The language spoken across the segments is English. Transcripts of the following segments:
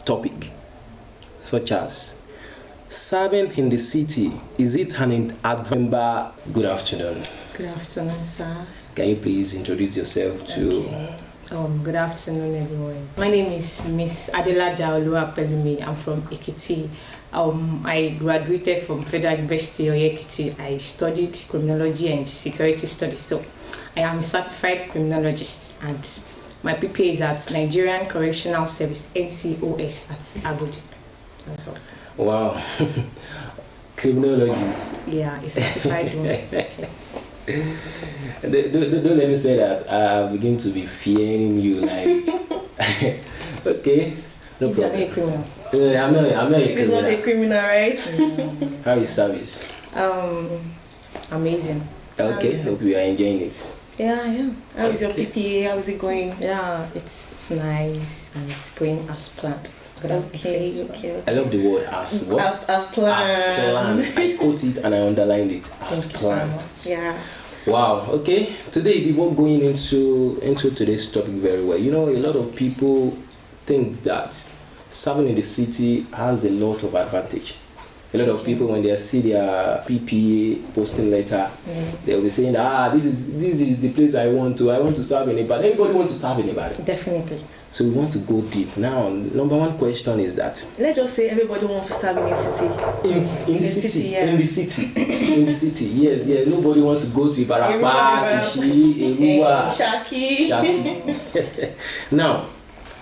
topic, such as serving in the city. Is it an adventure? Good afternoon. Good afternoon, sir. Can you please introduce yourself to? Okay. Good afternoon, everyone. My name is Miss Adelaja Oluwapelumi. I'm from Ekiti. I graduated from Federal University of Ekiti. I studied criminology and security studies. So I am a certified criminologist, and my PPA is at Nigerian Correctional Service, BCOS at Agodi. That's all. Wow. Criminologist. Yeah, it's certified one. Okay. Don't let me say that. I begin to be fearing you, like. Okay, no You're problem. not a criminal. I'm not a He's criminal. not a criminal, right? How is service? Amazing. Okay, hope you are enjoying it. Yeah, I am. How is your PPA? How is it going? Yeah, it's nice and it's going as planned. Okay. I love the word as what? As planned. As planned. I quote it and I underlined it. As Thank you so planned. much. Yeah. Wow. Okay. Today we were going into today's topic very well. You know, a lot of people think that serving in the city has a lot of advantage. A lot of people, when they see their PPA posting letter, they'll be saying, this is the place I want to serve anybody. Everybody wants to serve anybody. Definitely. So we want to go deep. Now, number one question is that Let's just say everybody wants to serve in a city. in the city, yeah. in the city, yes. Nobody wants to go to Ibarapa, Ishi, Eruwa, Shaki. Now,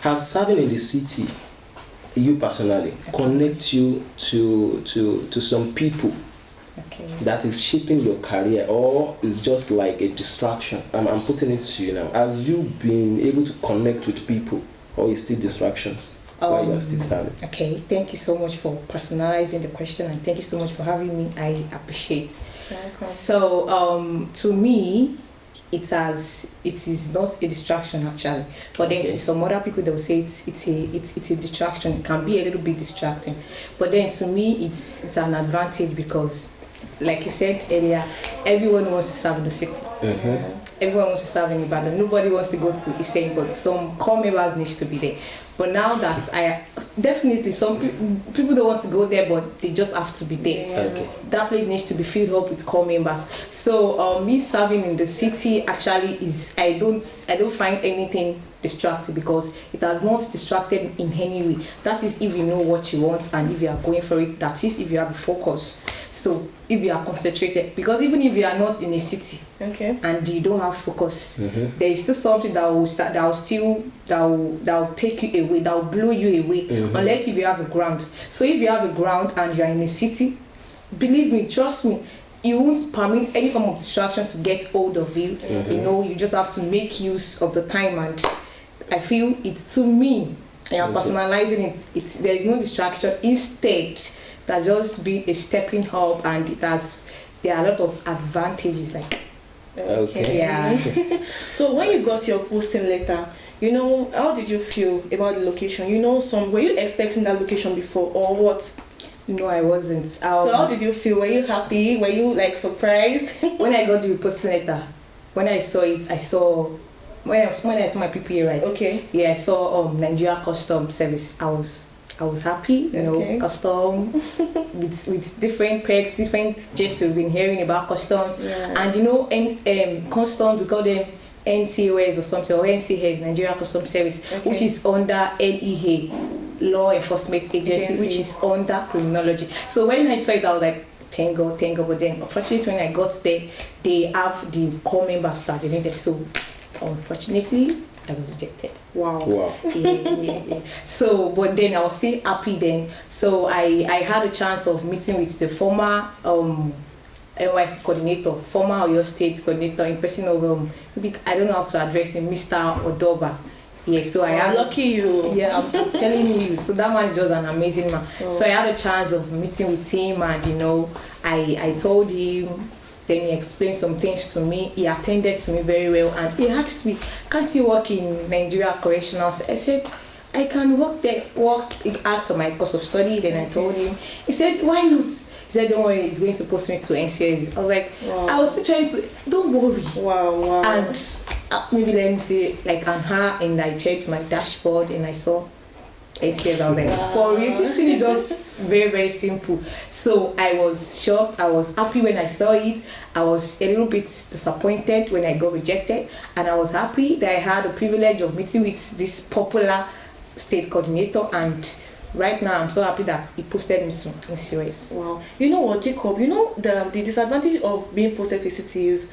have serving in the city, you personally, connect you to some people Okay. that is shaping your career, or is just like a distraction? I'm putting it to you now. Has you been able to connect with people, or is still distractions while you're still serving? Okay, thank you so much for personalizing the question, and thank you so much for having me. I appreciate. Welcome. So, to me, it is not a distraction actually. But then to some other people, they'll say it's a distraction. It can be a little bit distracting. But then to me, it's an advantage because, like you said earlier, everyone wants to serve in the city. Everyone wants to serve in Ibadan. Nobody wants to go to Isen, but some core members needs to be there. But now that definitely some people don't want to go there, but they just have to be there. Okay. That place needs to be filled up with core members. So me serving in the city actually is I don't find anything distracting because it has not distracted in any way. That is if you know what you want and if you are going for it. That is if you have a focus. So if you are concentrated, because even if you are not in a city, and you don't have focus, there is still something that will take you away, that will blow you away, unless if you have a ground. So if you have a ground and you are in a city, believe me, trust me, you won't permit any form of distraction to get hold of you. You know, you just have to make use of the time, and I feel it's, to me, I am personalizing it. There is no distraction. Instead, that just be a stepping up, and there are a lot of advantages. Like, yeah. So when you got your posting letter, how did you feel about the location? Were you expecting that location before, or what? No, I wasn't. So how did you feel? Were you happy? Were you surprised? When I got the posting letter, when I saw it, when I saw my PPA, right? Okay. Yeah, I saw Nigeria Custom Service. I was happy, custom with different perks, different gist we've been hearing about customs, and customs, we call them NCOS or something, or NCS, Nigeria Custom Service, which is under NEA, Law Enforcement Agency, which is under criminology. So when I saw it, I was like, thank God. But then, unfortunately, when I got there, they have the core members that they needed. So, unfortunately, I was rejected. Wow. Yeah. So, but then I was still happy then. So I had a chance of meeting with the former NYC coordinator, former Oyo State coordinator, in person of I don't know how to address him, Mr. Odoba. Yeah, so I had lucky you. Yeah, I'm telling you. So that man is just an amazing man. So I had a chance of meeting with him, and I told him. Then he explained some things to me. He attended to me very well, and he asked me, "Can't you work in Nigeria Correctional?" I said, "I can work there." He asked for my course of study. Then I told him. He said, "Why not?" He said, "Don't worry, he's going to post me to NCS." I was like, I was still trying to. Don't worry. Wow. And maybe let me say, like, on her, and I checked my dashboard and I saw SCS. I was like, for real, this thing is just very, very simple. So I was shocked. I was happy when I saw it. I was a little bit disappointed when I got rejected. And I was happy that I had the privilege of meeting with this popular state coordinator. And right now, I'm so happy that he posted me to COS. Wow. You know what, Jacob? You know the disadvantage of being posted to city is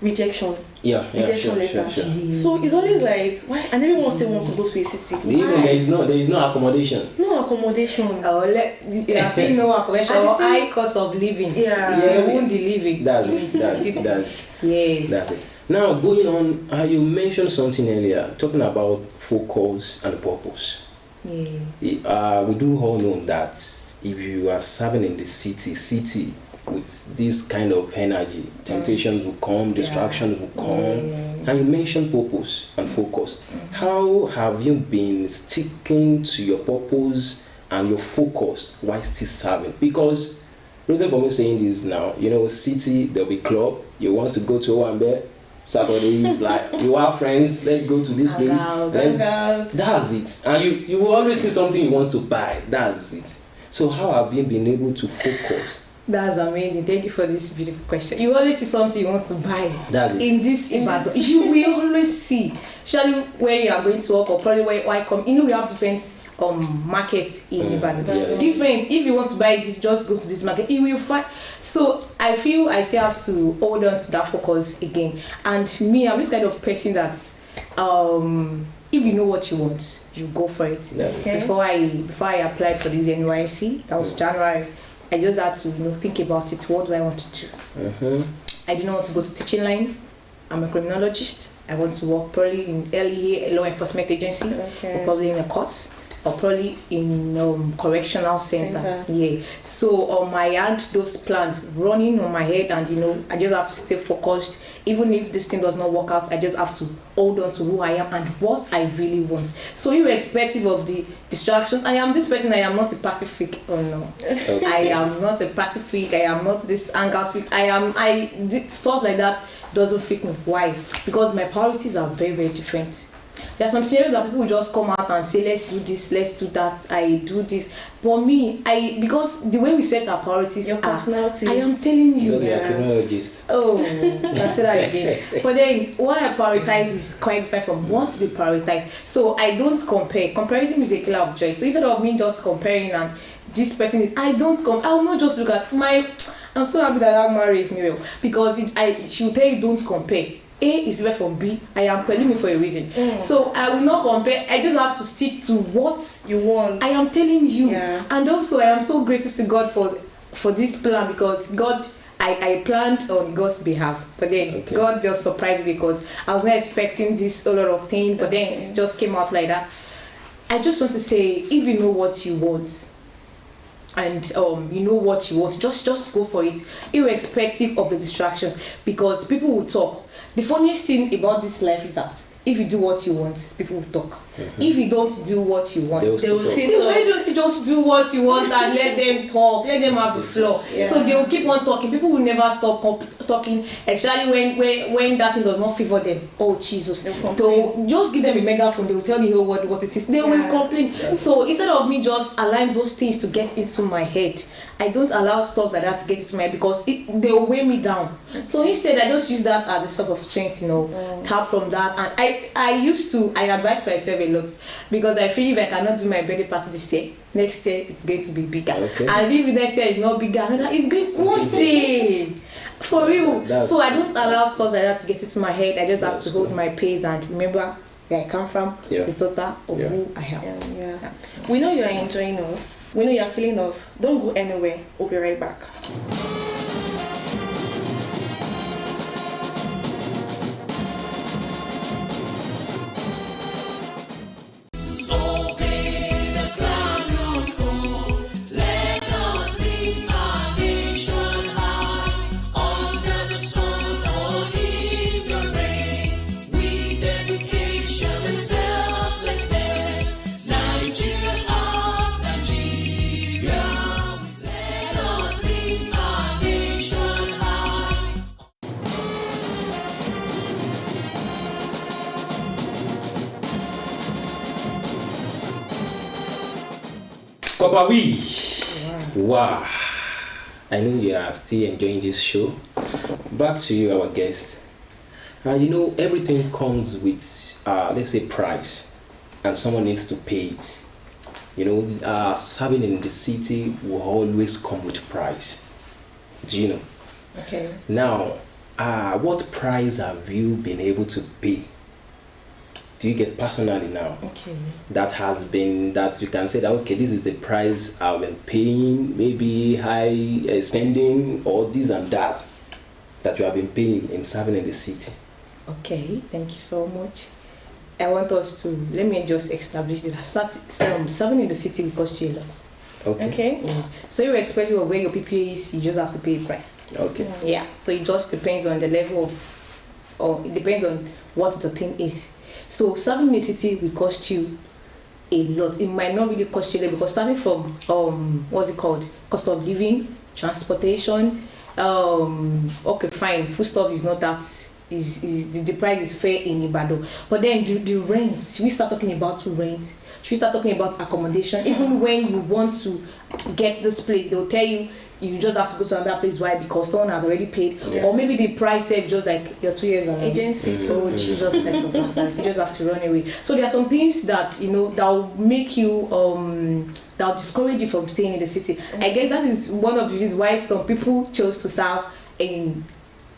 rejection. Rejection letter. Sure. So it's always like, why? And everyone still wants to go to a city. Even there is no accommodation. No accommodation. You are saying no accommodation or high cost of living. You won't be living. That's it. Yes. That's it. Now going on, you mentioned something earlier, talking about focus and purpose. Yeah. We do all know that if you are serving in the city with this kind of energy, temptations will come, distractions will come. And you mentioned purpose and focus. How have you been sticking to your purpose and your focus while still serving? Because reason for me saying this now, city, there'll be club, you want to go to Owambe, Saturdays, like you have friends, let's go to this place. That's it. And you will always see something you want to buy. That's it. So how have you been able to focus? That's amazing. Thank you for this beautiful question. You always see something you want to buy. That is. In this Ibadan. You will always see. Especially where you are going to work or probably where I come. We have different markets in Ibadan. Different. If you want to buy this, just go to this market. You will find. So I feel I still have to hold on to that focus again. And me, I'm this kind of person that if you know what you want, you go for it. Okay. Before I applied for this NYC, that was January, I just had to think about it. What do I want to do? I didn't want to go to teaching line. I'm a criminologist. I want to work probably in LEA, a law enforcement agency, or probably in a court, or probably in correctional center. Yeah. So I had those plans running on my head, and I just have to stay focused. Even if this thing does not work out, I just have to hold on to who I am and what I really want. So irrespective of the distractions, I am this person. I am not a party freak. Oh no, I am not a party freak. I am not this hangout freak. Stuff like that doesn't fit me. Why? Because my priorities are very, very different. There are some scenarios that people just come out and say, let's do this, let's do that, I do this. For me, because the way we set our priorities, your personality, I am telling you. You're a criminologist. Oh, I'll say that again. But then, what I prioritize is quite different from what they prioritize. So I don't compare. Comparison is a killer of joy. So instead of me just comparing and this person is, I will not just look at I'm so happy that that marriage me well, because she will tell you don't compare. A is different from B. I am telling you for a reason. So I will not compare. I just have to stick to what you want. I am telling you. And also I am so grateful to God for this plan, because God, I planned on God's behalf, but then God just surprised me because I was not expecting this a lot of things, but then it just came out like that. I just want to say, if you know what you want, and you know what you want, just go for it, irrespective of the distractions, because people will talk. The funniest thing about this life is that if you do what you want, people will talk. If you don't do what you want, they will still talk. Why don't you just do what you want and let them talk, let them have the floor? So they will keep on talking. People will never stop talking, especially when that thing does not favor them. Oh Jesus! So just give them a megaphone, they will tell you what it is. They will complain. So instead of me just allowing those things to get into my head, I don't allow stuff like that to get into my head, because they will weigh me down. So instead, I just use that as a sort of strength, tap from that. And I advise myself a lot, because I feel if I cannot do my birthday party this year, next year it's going to be bigger. And if next year is not bigger, it's going to one day. For real. So I don't allow stuff like that to get into my head. I just have to hold my pace and remember where I come from, the total of who I am. We know you are enjoying us. We know you are feeling us. Don't go anywhere. We'll be right back. Nigeria, let us be Corper we. Wow. I know you are still enjoying this show. Back to you, our guest. You know, everything comes with, let's say, price, and someone needs to pay it. You know, serving in the city will always come with price. Do you know? Okay. Now, what price have you been able to pay? Do you get personally now? Okay. That you can say that, okay, this is the price I've been paying, maybe high spending, or this and that you have been paying in serving in the city. Okay, thank you so much. I want us to, let me just establish that serving in the city will cost you a lot. Okay. So irrespective of where your PPA is, you just have to pay a price. Okay. Yeah. So it just depends on the level or it depends on what the thing is. So serving in the city will cost you a lot. It might not really cost you a lot because starting from what's it called? Cost of living, transportation. Okay, fine. Food stuff is not that. The price is fair in Ibadan, but then the rent. Should we start talking about rent? Should we start talking about accommodation? Even when you want to get this place, they'll tell you just have to go to another place. Why? Because someone has already paid, or maybe the price said just like your 2 years agent fee. So Jesus Christ, you just have to run away. So there are some things that that will make you that will discourage you from staying in the city. I guess that is one of the reasons why some people chose to serve in.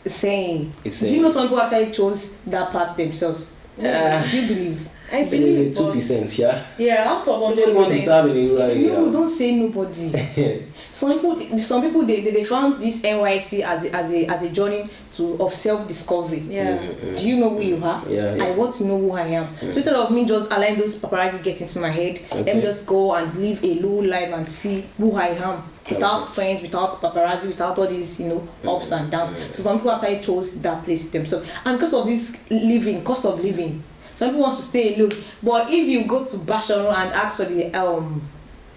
Saying. Do you know some people actually chose that part themselves? Do you believe? I believe 2%, yeah. Yeah, after 100%. Nobody want to serve in the area. No, don't say nobody. some people they found this NYC as a journey of self-discovery. Yeah. Do you know who you are? Yeah. I want to know who I am. So instead of me just allowing those paparazzi get into my head, let me just go and live a low life and see who I am. Without friends, without paparazzi, without all these, ups and downs. So some people actually chose that place themselves. And because of this cost of living, some people want to stay alone. But if you go to Basharu and ask for the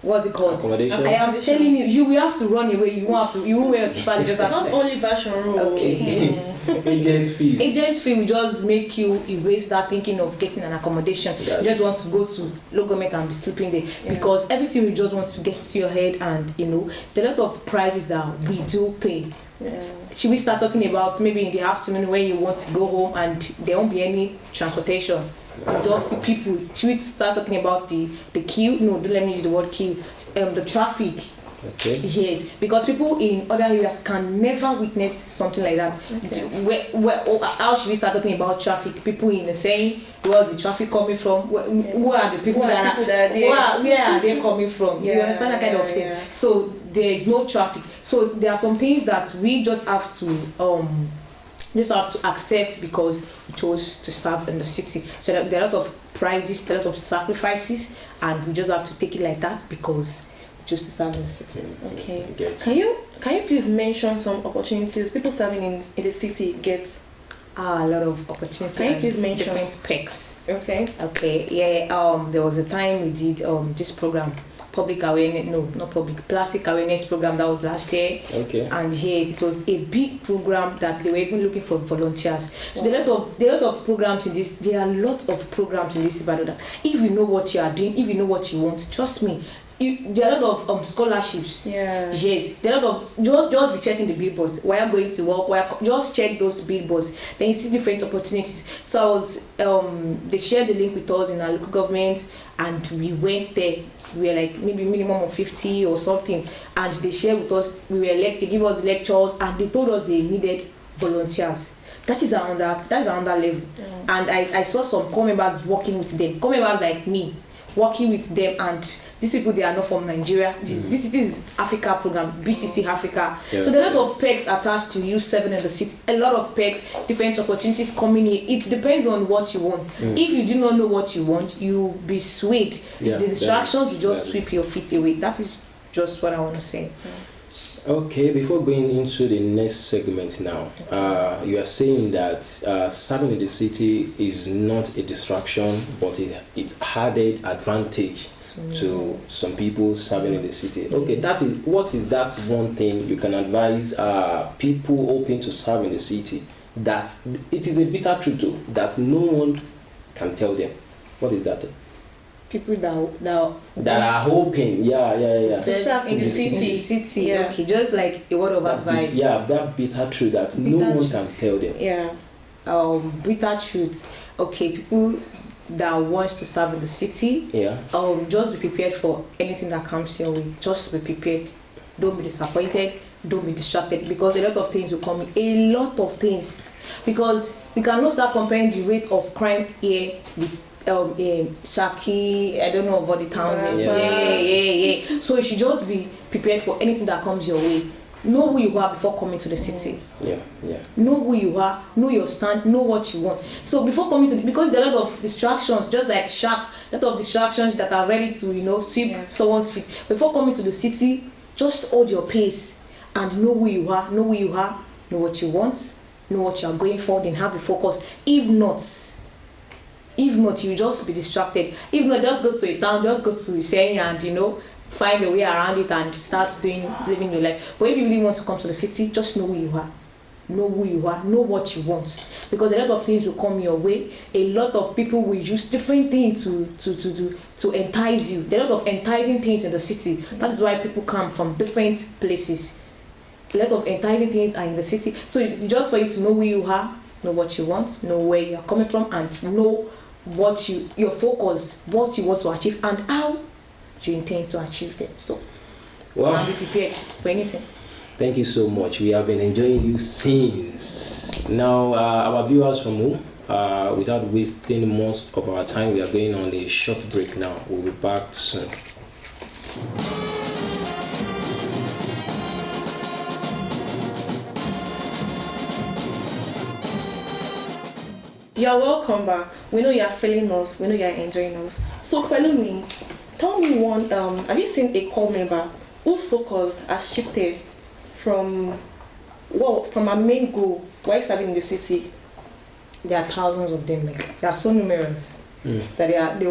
what's it called? Accommodation. I am telling you will have to run away. You won't wear a spell. Just have not to. Only Basharu. Okay. Agent fee. Agent fee will just make you erase that thinking of getting an accommodation. You just want to go to Logomec and be sleeping there because everything you just want to get to your head, and there are a lot of prices that we do pay. Yeah. Should we start talking about maybe in the afternoon when you want to go home and there won't be any transportation? You just see people. Should we start talking about the queue? No, don't let me use the word queue. The traffic. Okay. Yes, because people in other areas can never witness something like that. Okay. How should we start talking about traffic? People in the saying, where's the traffic coming from? Who are the people that are there? Where are they coming from? You understand that kind of thing? Yeah. So there is no traffic. So there are some things that we just have to accept because we chose to serve in the city. So there are a lot of prices, a lot of sacrifices, and we just have to take it like that because just to serve in the city. Okay. Can you please mention some opportunities people serving in the city get? A lot of opportunities. Can you please mention different perks? Okay. Yeah. There was a time we did this program, plastic awareness program, that was last year. Okay. And yes, it was a big program that they were even looking for volunteers. So there are a lot of programs in this. There are a lot of programs in this about that. If you know what you are doing, if you know what you want, trust me. There are a lot of scholarships. Yeah. Yes. There are a lot of just be checking the billboards while going to work. Just check those billboards. Then you see different opportunities. So I was they shared the link with us in our local government, and we went there. We were like maybe minimum of 50 or something, and they shared with us. We were elected. They give us lectures, and they told us they needed volunteers. That's another level. Yeah. And I saw some core members working with them. Core members like me working with them, and these people, they are not from Nigeria. This is Africa program, BCC Africa. Yeah. So there are a lot of perks attached to you serving in the city. A lot of perks, different opportunities coming in. It depends on what you want. If you do not know what you want, you'll be swayed. The distractions, you just sweep your feet away. That is just what I want to say. Okay, before going into the next segment now, you are saying that serving in the city is not a distraction, but it's added advantage to some people serving in the city. Okay, what is that one thing you can advise people hoping to serve in the city that it is a bitter truth though, that no one can tell them? What is that? Okay, so what I want to say is that serving in the city is not a distraction, but it added advantage to some people serving in the city. People that are hoping, to serve in the city. Yeah. Okay, just like a word of advice. That bitter truth that no one can tell them. Yeah. Bitter truth. Okay, people that wants to serve in the city. Yeah. Just be prepared for anything that comes your way. Just be prepared. Don't be disappointed. Don't be distracted, because a lot of things will come in. A lot of things, because we cannot start comparing the rate of crime here with Shaki, I don't know about the towns. Yeah. So you should just be prepared for anything that comes your way. Know who you are before coming to the city. Yeah. Know who you are, know your stand, know what you want. So before coming to because there's a lot of distractions, just like Shaq, a lot of distractions that are ready to, sweep someone's feet. Before coming to the city, just hold your pace and know who you are, know what you want, know what you are going for, then have a focus. If not, you just be distracted. If not, just go to a town, just go to Hussein and find a way around it and start living your life. But if you really want to come to the city, just know who you are. Know what you want. Because a lot of things will come your way. A lot of people will use different things to entice you. There are a lot of enticing things in the city. That is why people come from different places. A lot of enticing things are in the city. So it's just for you to know who you are, know what you want, know where you are coming from, and know your focus, what you want to achieve, and how you intend to achieve them. So be prepared for anything. Thank you so much. We have been enjoying you since. Now, our viewers from home, without wasting most of our time, we are going on a short break now. We'll be back soon. You're welcome back. We know you're feeling us. We know you're enjoying us. So, Pelumi, tell me one. Have you seen a core member whose focus has shifted from our main goal, why serving in the city? There are thousands of them. They are so numerous that they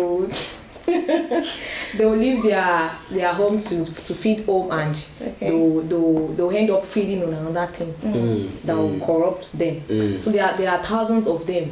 will leave their home to feed home, and they'll end up feeding on another thing that will corrupt them. So there are thousands of them.